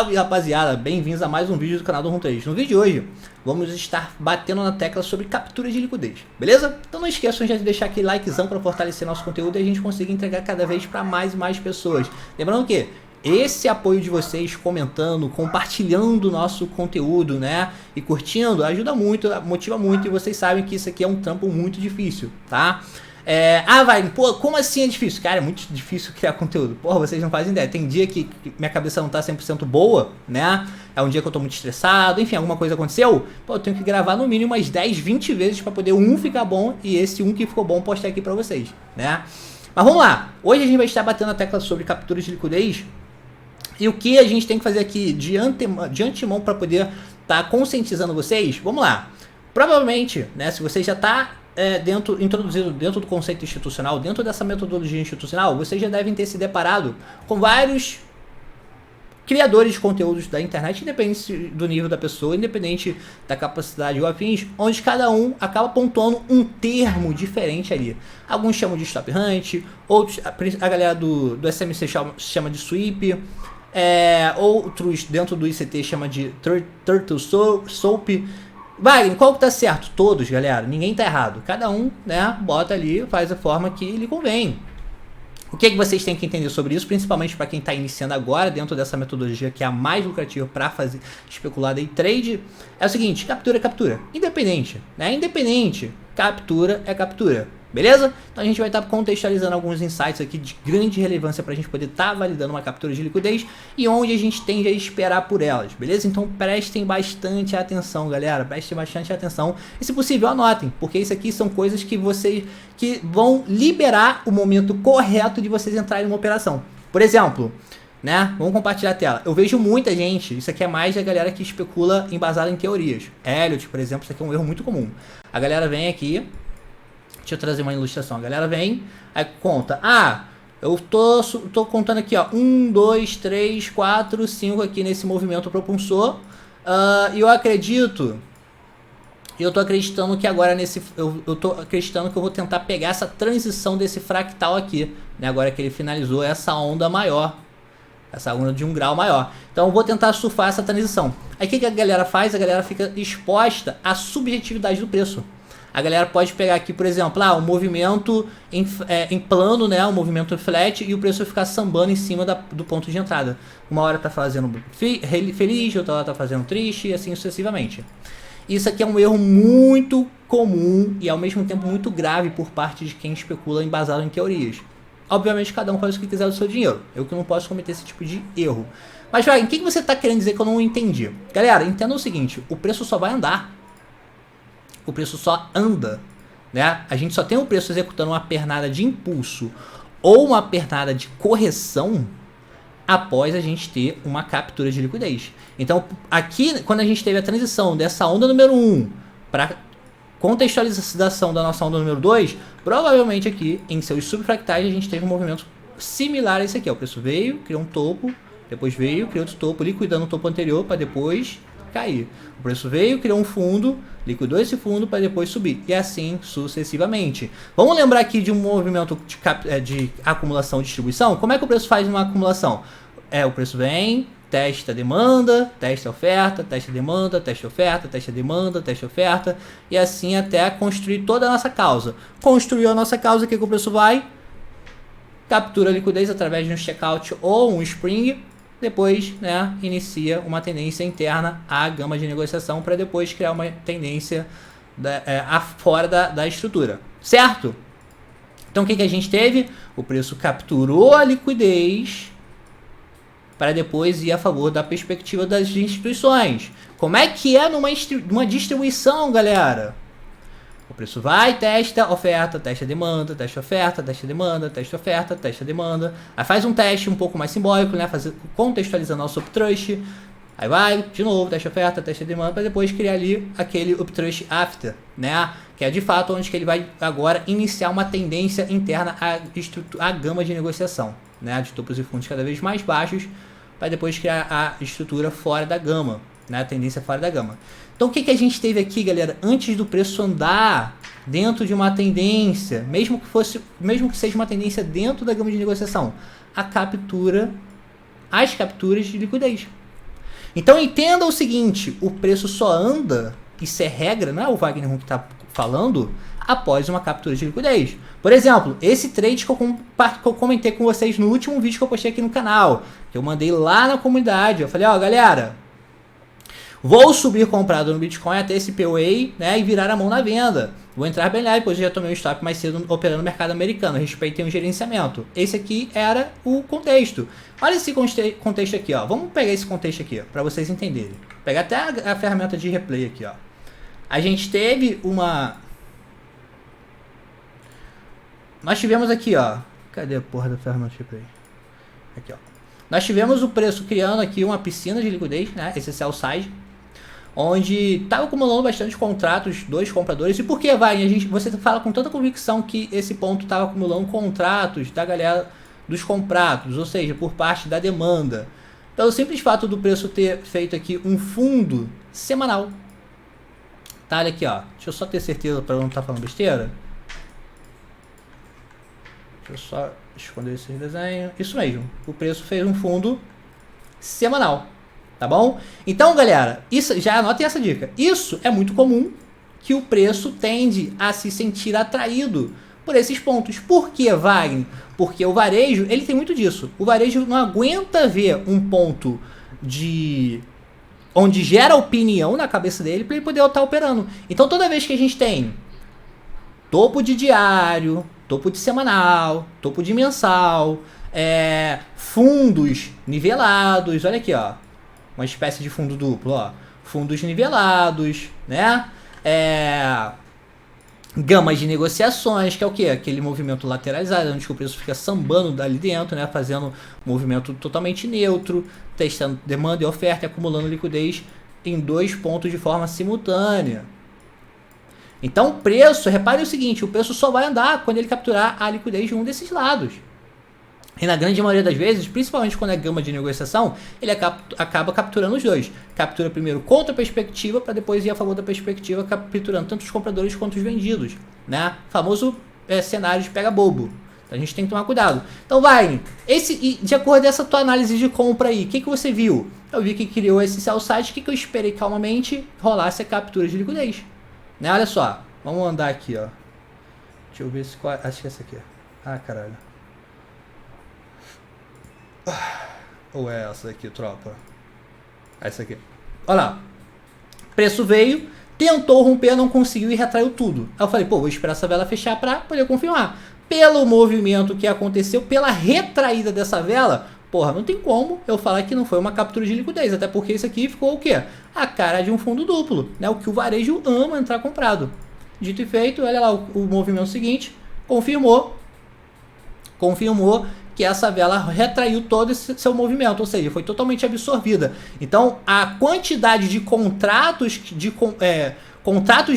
Salve rapaziada, bem-vindos a mais um vídeo do canal do Runtrex. No vídeo de hoje, vamos estar batendo na tecla sobre captura de liquidez, beleza? Então não esqueçam de deixar aquele likezão para fortalecer nosso conteúdo e a gente conseguir entregar cada vez para mais e mais pessoas. Lembrando que esse apoio de vocês comentando, compartilhando o nosso conteúdo, né? E curtindo, ajuda muito, motiva muito, e vocês sabem que isso aqui é um trampo muito difícil, tá? Pô, como assim é difícil? Cara, é muito difícil criar conteúdo. Porra, vocês não fazem ideia. Tem dia que minha cabeça não tá 100% boa, né? É um dia que eu tô muito estressado, enfim, alguma coisa aconteceu. Pô, eu tenho que gravar no mínimo umas 10, 20 vezes pra poder ficar bom e esse que ficou bom postar aqui pra vocês, né? Mas vamos lá. Hoje a gente vai estar batendo a tecla sobre captura de liquidez. E o que a gente tem que fazer aqui de antemão para poder estar conscientizando vocês? Vamos lá. Provavelmente, né, se você já está introduzido dentro do conceito institucional, dentro dessa metodologia institucional, vocês já devem ter se deparado com vários criadores de conteúdos da internet, independente do nível da pessoa, independente da capacidade ou afins, onde cada um acaba pontuando um termo diferente ali. Alguns chamam de stop hunt, outros, a galera do SMC chama de sweep, outros dentro do ICT chama de turtle soap. Wagner, qual que tá certo? Todos, galera, ninguém tá errado. Cada um, né, bota ali, faz a forma que lhe convém. O que vocês têm que entender sobre isso, principalmente para quem está iniciando agora dentro dessa metodologia que é a mais lucrativa para fazer especular day trade, é o seguinte: captura é captura, independente, né? Independente, captura é captura, beleza? Então a gente vai estar contextualizando alguns insights aqui de grande relevância para a gente poder estar validando uma captura de liquidez e onde a gente tende a esperar por elas, beleza? Então prestem bastante atenção, galera, prestem bastante atenção e, se possível, anotem, porque isso aqui são coisas que vocês vão liberar o momento correto de vocês entrarem numa operação. Por exemplo, né? Vamos compartilhar a tela. Eu vejo muita gente, isso aqui é mais a galera que especula embasada em teorias. Elliott, por exemplo, isso aqui é um erro muito comum. A galera vem aqui, deixa eu trazer uma ilustração. A galera vem, aí conta, eu tô contando aqui, ó, 1, 2, 3, 4, 5 aqui nesse movimento propulsor, e eu tô acreditando que agora eu tô acreditando que eu vou tentar pegar essa transição desse fractal aqui, né? Agora que ele finalizou essa onda maior, essa onda de 1 grau maior. Então eu vou tentar surfar essa transição. Aí o que a galera faz? A galera fica exposta à subjetividade do preço. A galera pode pegar aqui, por exemplo, o movimento em plano, né? O movimento flat, e o preço ficar sambando em cima do ponto de entrada. Uma hora tá fazendo feliz, outra hora tá fazendo triste, e assim sucessivamente. Isso aqui é um erro muito comum e ao mesmo tempo muito grave por parte de quem especula embasado em teorias. Obviamente cada um faz o que quiser do seu dinheiro. Eu que não posso cometer esse tipo de erro. Mas, Wagner, o que você está querendo dizer que eu não entendi? Galera, entenda o seguinte: o preço só vai andar. O preço só anda, né? A gente só tem o preço executando uma pernada de impulso ou uma pernada de correção após a gente ter uma captura de liquidez. Então, aqui, quando a gente teve a transição dessa onda número 1 para contextualização da nossa onda número 2, provavelmente aqui, em seus subfractais, a gente teve um movimento similar a esse aqui. O preço veio, criou um topo, depois veio, criou outro topo, liquidando o topo anterior para depois cair. O preço veio, criou um fundo, liquidou esse fundo para depois subir, e assim sucessivamente. Vamos lembrar aqui de um movimento de acumulação e distribuição. Como é que o preço faz uma acumulação? O preço vem, testa demanda, testa oferta, testa demanda, testa oferta, testa demanda, testa oferta, e assim até construir toda a nossa causa. Construiu a nossa causa, o que o preço vai? Captura a liquidez através de um checkout ou um spring. Depois, né, inicia uma tendência interna à gama de negociação para depois criar uma tendência fora da estrutura, certo? Então o que a gente teve? O preço capturou a liquidez para depois ir a favor da perspectiva das instituições. Como é que é numa distribuição, galera? O preço vai, testa, oferta, testa, demanda, testa, oferta, testa, demanda, testa, oferta, testa, demanda. Aí faz um teste um pouco mais simbólico, né? Contextualizando nosso uptrust. Aí vai, de novo, testa, oferta, testa, demanda, para depois criar ali aquele uptrust after, né? Que é de fato onde que ele vai agora iniciar uma tendência interna à gama de negociação, né? De topos e fundos cada vez mais baixos, para depois criar a estrutura fora da gama, né? A tendência fora da gama. Então o que a gente teve aqui, galera, antes do preço andar dentro de uma tendência, mesmo que seja uma tendência dentro da gama de negociação, as capturas de liquidez. Então entenda o seguinte, o preço só anda, isso é regra, não é o Wagner que está falando, após uma captura de liquidez. Por exemplo, esse trade que eu comentei com vocês no último vídeo que eu postei aqui no canal, que eu mandei lá na comunidade, eu falei, ó galera, vou subir comprado no Bitcoin até esse POA, né, e virar a mão na venda. Vou entrar bem lá, depois eu já tomei um stop mais cedo operando no mercado americano, respeitei um gerenciamento. Esse aqui era o contexto. Olha esse contexto aqui, ó. Vamos pegar esse contexto aqui, para vocês entenderem. Vou pegar até a ferramenta de replay aqui, ó. A gente teve uma... Nós tivemos aqui, ó. Cadê a porra da ferramenta de replay? Aqui, ó. Nós tivemos o preço criando aqui uma piscina de liquidez, né? Esse sell side, onde estava acumulando bastante contratos dos compradores. E por que, você fala com tanta convicção que esse ponto estava acumulando contratos da galera dos comprados, ou seja, por parte da demanda? Pelo simples fato do preço ter feito aqui um fundo semanal. Tá, olha aqui, ó. Deixa eu só ter certeza para eu não estar falando besteira. Deixa eu só esconder esse desenho. Isso mesmo. O preço fez um fundo semanal. Tá bom? Então, galera, isso, já anotem essa dica. Isso é muito comum, que o preço tende a se sentir atraído por esses pontos. Por que, Wagner? Porque o varejo, ele tem muito disso. O varejo não aguenta ver um ponto de... onde gera opinião na cabeça dele para ele poder estar operando. Então, toda vez que a gente tem topo de diário, topo de semanal, topo de mensal, fundos nivelados, olha aqui, ó. Uma espécie de fundo duplo, ó. Fundos nivelados, né? Gamas de negociações, que é o quê? Aquele movimento lateralizado, onde o preço fica sambando dali dentro, né? Fazendo um movimento totalmente neutro, testando demanda e oferta e acumulando liquidez em 2 pontos de forma simultânea. Então o preço, repare o seguinte, o preço só vai andar quando ele capturar a liquidez de um desses lados. E na grande maioria das vezes, principalmente quando é gama de negociação, ele acaba capturando os dois. Captura primeiro contra a perspectiva, para depois ir a favor da perspectiva, capturando tanto os compradores quanto os vendidos, né? Famoso cenário de pega bobo. Então a gente tem que tomar cuidado. Então vai, de acordo com essa tua análise de compra aí, o que você viu? Eu vi que criou esse sell side, que eu esperei calmamente rolasse a captura de liquidez. Né? Olha só, vamos andar aqui, ó. Deixa eu ver se... Acho que é essa aqui. Ah, caralho. Ou é essa daqui, tropa? Essa aqui. Olha lá. Preço veio, tentou romper, não conseguiu e retraiu tudo. Aí eu falei, pô, vou esperar essa vela fechar para poder confirmar. Pelo movimento que aconteceu, pela retraída dessa vela, porra, não tem como eu falar que não foi uma captura de liquidez. Até porque isso aqui ficou o quê? A cara de um fundo duplo, né? O que o varejo ama entrar comprado. Dito e feito, olha lá o movimento seguinte, confirmou que essa vela retraiu todo esse seu movimento, ou seja, foi totalmente absorvida. Então, a quantidade de contratos de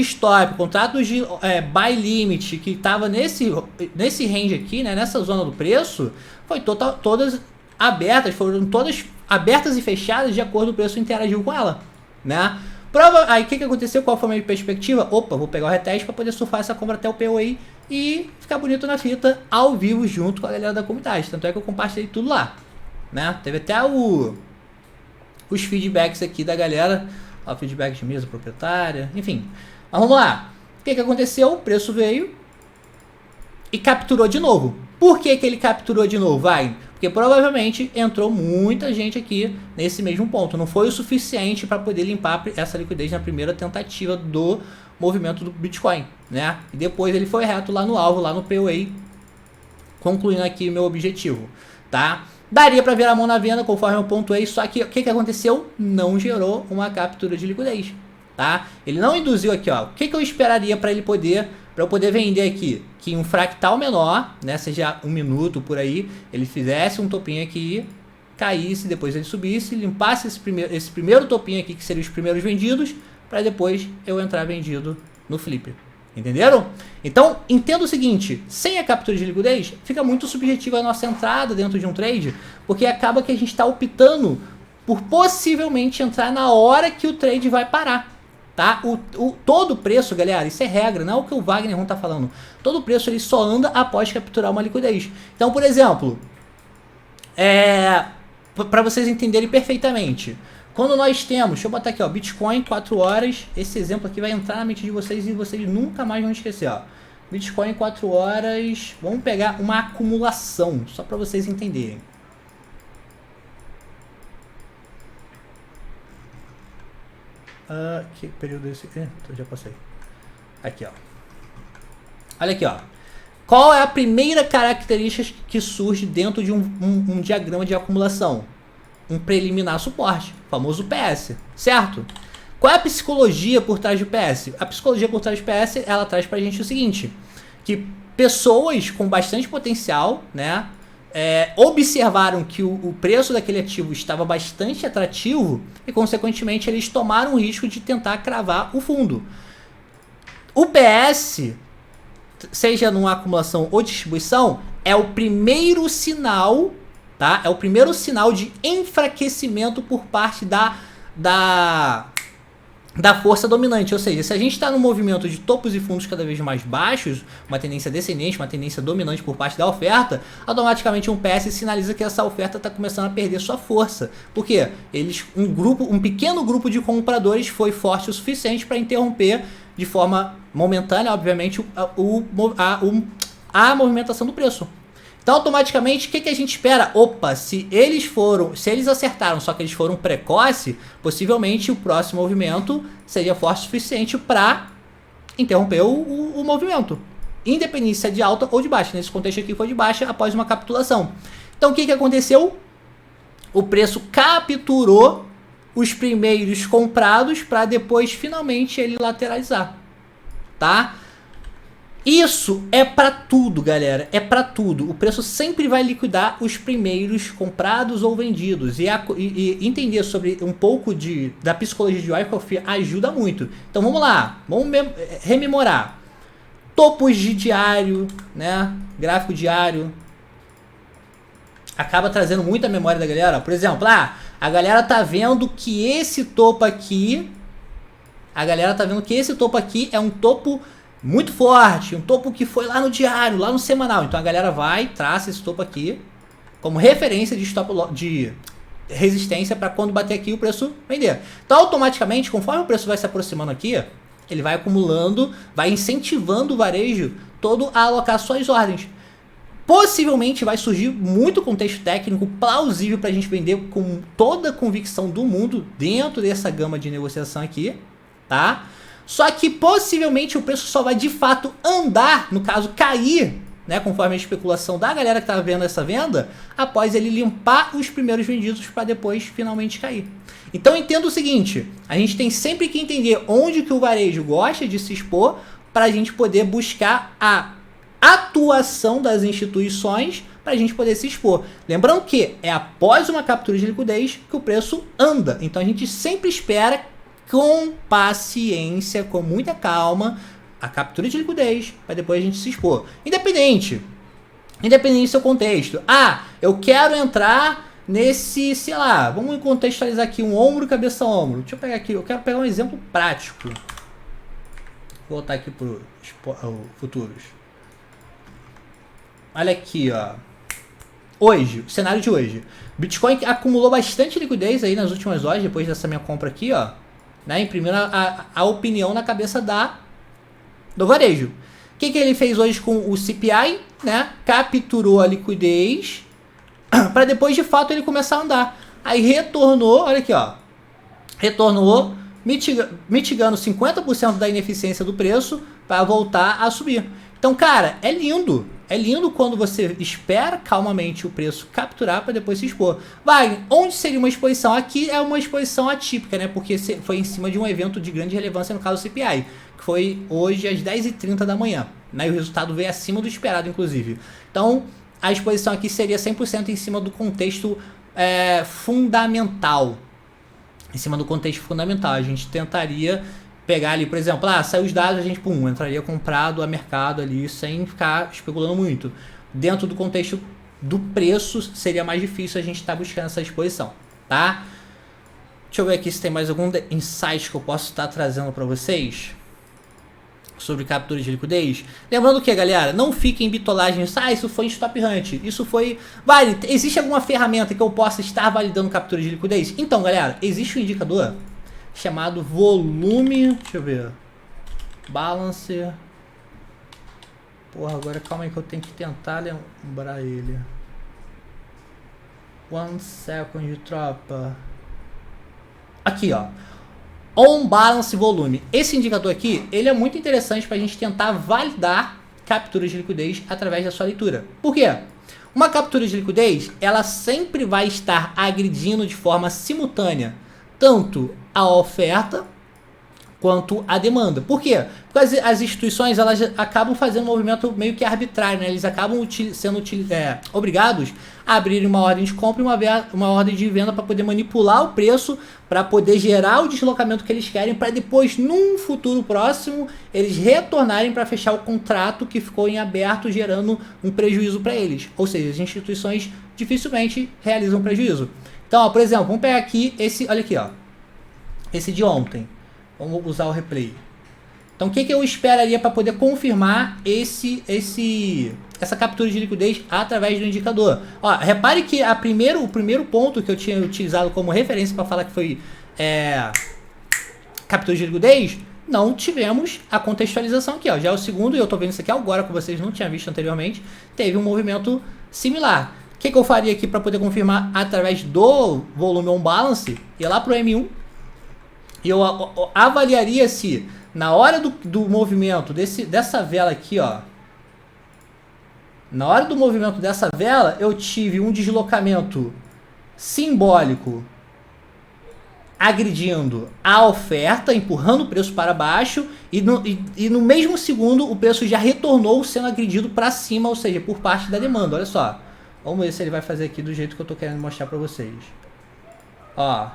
stop, contratos de buy limit que estava nesse range aqui, né, nessa zona do preço, foi todas abertas, foram todas abertas e fechadas de acordo com o preço interagiu com ela, né? Aí o que aconteceu? Qual foi a minha perspectiva? Opa, vou pegar o reteste para poder surfar essa compra até o POA e ficar bonito na fita ao vivo junto com a galera da comunidade. Tanto é que eu compartilhei tudo lá, né? Teve até os feedbacks aqui da galera, o feedback de mesa proprietária, enfim. Mas vamos lá. O que aconteceu? O preço veio e capturou de novo. Por que ele capturou de novo? Porque provavelmente entrou muita gente aqui nesse mesmo ponto. Não foi o suficiente para poder limpar essa liquidez na primeira tentativa do movimento do Bitcoin, né? E depois ele foi reto lá no alvo, lá no POA, concluindo aqui o meu objetivo, tá? Daria para ver a mão na venda conforme eu pontuei, só que o que aconteceu? Não gerou uma captura de liquidez, tá? Ele não induziu aqui, ó. O que eu esperaria para ele poder... para eu poder vender aqui, que um fractal menor, né, seja 1 minuto por aí, ele fizesse um topinho aqui, caísse, depois ele subisse, limpasse esse primeiro topinho aqui, que seriam os primeiros vendidos, para depois eu entrar vendido no flip. Entenderam? Então, entenda o seguinte, sem a captura de liquidez, fica muito subjetiva a nossa entrada dentro de um trade, porque acaba que a gente está optando por possivelmente entrar na hora que o trade vai parar. Tá? Todo preço, galera, isso é regra, não é o que o Wagner está falando. Todo preço ele só anda após capturar uma liquidez. Então, por exemplo, para vocês entenderem perfeitamente, quando nós temos, deixa eu botar aqui, ó, Bitcoin 4 horas, esse exemplo aqui vai entrar na mente de vocês e vocês nunca mais vão esquecer, ó. Bitcoin 4 horas, vamos pegar uma acumulação, só para vocês entenderem. Que período é esse aqui? Já passei. Aqui, ó. Olha aqui, ó. Qual é a primeira característica que surge dentro de um diagrama de acumulação? Um preliminar suporte, famoso PS, certo? Qual é a psicologia por trás do PS? A psicologia por trás do PS, ela traz pra gente o seguinte, que pessoas com bastante potencial, né, observaram que o preço daquele ativo estava bastante atrativo e, consequentemente, eles tomaram o risco de tentar cravar o fundo. O PS, seja numa acumulação ou distribuição, é o primeiro sinal, tá? É o primeiro sinal de enfraquecimento por parte da força dominante, ou seja, se a gente está no movimento de topos e fundos cada vez mais baixos, uma tendência descendente, uma tendência dominante por parte da oferta, automaticamente um PS sinaliza que essa oferta está começando a perder sua força. Por quê? Um pequeno grupo de compradores foi forte o suficiente para interromper de forma momentânea, obviamente, a movimentação do preço. Então, automaticamente, o que a gente espera? Opa, se eles acertaram, só que eles foram precoce, possivelmente o próximo movimento seria forte o suficiente para interromper o movimento. Independente se é de alta ou de baixa. Nesse contexto aqui foi de baixa após uma capitulação. Então, o que aconteceu? O preço capturou os primeiros comprados para depois, finalmente, ele lateralizar. Tá? Isso é para tudo, galera, é para tudo. O preço sempre vai liquidar os primeiros comprados ou vendidos. E entender sobre um pouco da psicologia de Wyckoff ajuda muito. Então vamos lá, vamos rememorar. Topos de diário, né? Gráfico diário. Acaba trazendo muita memória da galera. Por exemplo, a galera tá vendo que esse topo aqui... é um topo muito forte, um topo que foi lá no diário, lá no semanal. Então a galera vai, traça esse topo aqui como referência de resistência para quando bater aqui o preço vender. Então automaticamente, conforme o preço vai se aproximando aqui, ele vai acumulando, vai incentivando o varejo todo a alocar suas ordens. Possivelmente vai surgir muito contexto técnico plausível para a gente vender com toda a convicção do mundo dentro dessa gama de negociação aqui, tá? Só que possivelmente o preço só vai de fato andar, no caso cair, né, conforme a especulação da galera que está vendo essa venda, após ele limpar os primeiros vendidos para depois finalmente cair. Então entenda o seguinte, a gente tem sempre que entender onde que o varejo gosta de se expor para a gente poder buscar a atuação das instituições para a gente poder se expor. Lembrando que é após uma captura de liquidez que o preço anda. Então a gente sempre espera com paciência, com muita calma, a captura de liquidez, para depois a gente se expor. Independente do seu contexto. Eu quero entrar nesse, sei lá, vamos contextualizar aqui um ombro, cabeça, ombro. Deixa eu pegar aqui, eu quero pegar um exemplo prático. Vou voltar aqui para os futuros. Olha aqui, ó. Hoje, o cenário de hoje. Bitcoin acumulou bastante liquidez aí nas últimas horas, depois dessa minha compra aqui, ó. Né, imprimindo a opinião na cabeça do varejo. O que ele fez hoje com o CPI? Né? Capturou a liquidez para depois de fato ele começar a andar. Aí retornou, olha aqui, ó, retornou mitigando 50% da ineficiência do preço para voltar a subir. Então, cara, é lindo quando você espera calmamente o preço capturar para depois se expor. Onde seria uma exposição? Aqui é uma exposição atípica, né? Porque foi em cima de um evento de grande relevância, no caso do CPI, que foi hoje às 10h30 da manhã. Né? E o resultado veio acima do esperado, inclusive. Então, a exposição aqui seria 100% em cima do contexto fundamental. Em cima do contexto fundamental. A gente tentaria pegar ali, por exemplo, saiu os dados, a gente entraria comprado a mercado ali sem ficar especulando muito. Dentro do contexto do preço, seria mais difícil a gente estar buscando essa exposição, tá? Deixa eu ver aqui se tem mais algum insight que eu posso estar trazendo para vocês. sobre captura de liquidez. Lembrando que, galera, não fiquem em bitolagens. Isso foi em Stop Hunt. Isso foi... Vale, existe alguma ferramenta que eu possa estar validando captura de liquidez? Então, galera, existe um indicador chamado volume... Deixa eu ver. Balance... Porra, agora calma aí que eu tenho que tentar lembrar ele. 1 second, tropa. Aqui, ó. On Balance Volume. Esse indicador aqui, ele é muito interessante para a gente tentar validar capturas de liquidez através da sua leitura. Por quê? Uma captura de liquidez, ela sempre vai estar agredindo de forma simultânea tanto a oferta quanto a demanda. Por quê? Porque as instituições elas acabam fazendo um movimento meio que arbitrário, né? Eles acabam sendo obrigados a abrir uma ordem de compra e uma ordem de venda para poder manipular o preço, para poder gerar o deslocamento que eles querem, para depois, num futuro próximo, eles retornarem para fechar o contrato que ficou em aberto, gerando um prejuízo para eles. Ou seja, as instituições dificilmente realizam prejuízo. Então, ó, por exemplo, vamos pegar aqui esse, olha aqui, ó, esse de ontem. Vamos usar o replay. Então, o que eu esperaria para poder confirmar essa captura de liquidez através do indicador? Ó, repare que o primeiro ponto que eu tinha utilizado como referência para falar que foi captura de liquidez, não tivemos a contextualização aqui. Ó. Já é o segundo, e eu estou vendo isso aqui agora, que vocês não tinham visto anteriormente, teve um movimento similar. O que eu faria aqui para poder confirmar através do volume on balance? Ia lá para o M1, e eu avaliaria se na hora do movimento dessa vela aqui, ó, na hora do movimento dessa vela, eu tive um deslocamento simbólico agredindo a oferta, empurrando o preço para baixo, e no mesmo segundo o preço já retornou sendo agredido para cima, ou seja, por parte da demanda. Olha só, vamos ver se ele vai fazer aqui do jeito que eu estou querendo mostrar para vocês. Ó.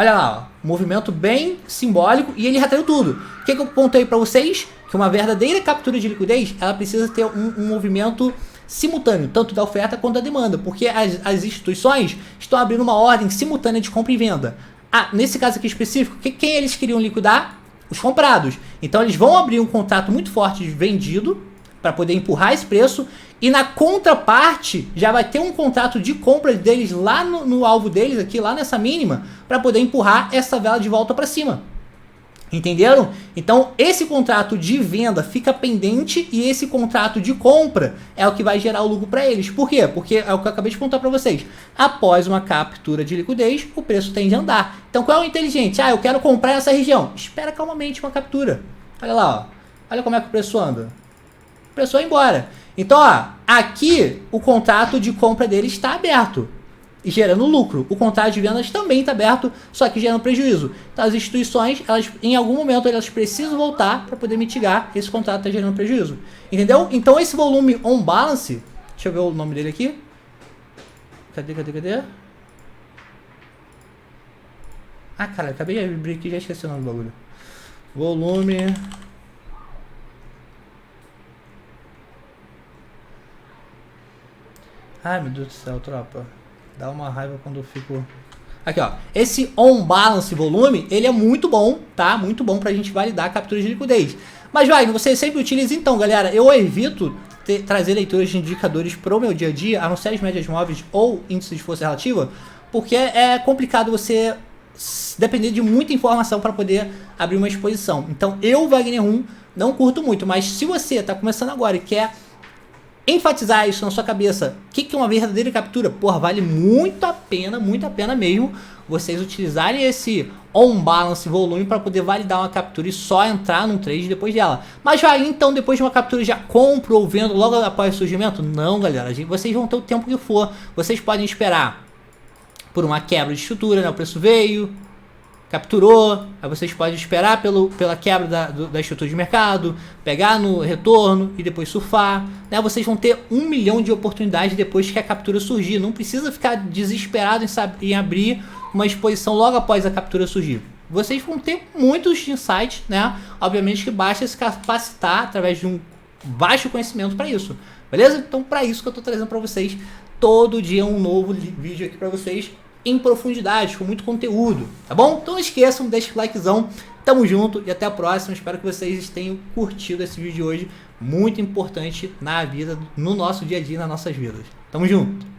Olha lá, ó, movimento bem simbólico e ele retraiu tudo. O que eu contei para vocês? Que uma verdadeira captura de liquidez, ela precisa ter um movimento simultâneo, tanto da oferta quanto da demanda, porque as instituições estão abrindo uma ordem simultânea de compra e venda. Nesse caso aqui específico, quem eles queriam liquidar? Os comprados. Então eles vão abrir um contrato muito forte de vendido para poder empurrar esse preço, e na contraparte já vai ter um contrato de compra deles lá no alvo deles, aqui lá nessa mínima, para poder empurrar essa vela de volta para cima. Entenderam? Então esse contrato de venda fica pendente e esse contrato de compra é o que vai gerar o lucro para eles. Por quê? Porque é o que eu acabei de contar para vocês. Após uma captura de liquidez, o preço tende a andar. Então qual é o inteligente? Eu quero comprar nessa região. Espera calmamente uma captura. Olha lá, ó. Olha como é que o preço anda. O preço vai embora. Então, ó, aqui o contrato de compra dele está aberto e gerando lucro. O contrato de vendas também está aberto, só que gerando prejuízo. Então, as instituições, elas, em algum momento, elas precisam voltar para poder mitigar esse contrato que está gerando prejuízo. Entendeu? Então, esse volume on balance, deixa eu ver o nome dele aqui. Cadê? Cara, acabei de abrir aqui e já esqueci o nome do bagulho. Volume... Ai, meu Deus do céu, tropa. Dá uma raiva quando eu fico... Aqui, ó. Esse on balance volume, ele é muito bom, tá? Muito bom pra gente validar a captura de liquidez. Mas, você sempre utiliza, então, galera. Eu evito trazer leituras de indicadores pro meu dia a dia, a não ser as médias móveis ou índice de força relativa, porque é complicado você depender de muita informação para poder abrir uma exposição. Então, eu, Wagner Rum, não curto muito. Mas se você tá começando agora e quer enfatizar isso na sua cabeça, o que é uma verdadeira captura? Porra, vale muito a pena mesmo vocês utilizarem esse on balance volume para poder validar uma captura e só entrar num trade depois dela. Mas então depois de uma captura já compro ou vendo logo após o surgimento? Não, galera, vocês vão ter o tempo que for. Vocês podem esperar por uma quebra de estrutura, né? O preço veio, capturou, aí vocês podem esperar pela quebra da estrutura de mercado, pegar no retorno e depois surfar, né? Vocês vão ter 1 milhão de oportunidades depois que a captura surgir. Não precisa ficar desesperado em abrir uma exposição logo após a captura surgir. Vocês vão ter muitos insights, né? Obviamente que basta se capacitar através de um baixo conhecimento para isso, beleza? Então, para isso que eu estou trazendo para vocês todo dia um novo vídeo aqui para vocês em profundidade, com muito conteúdo, tá bom? Então não esqueçam, deixa o likezão, Tamo junto e até a próxima. Espero que vocês tenham curtido esse vídeo de hoje, muito importante na vida, no nosso dia a dia, nas nossas vidas. Tamo junto!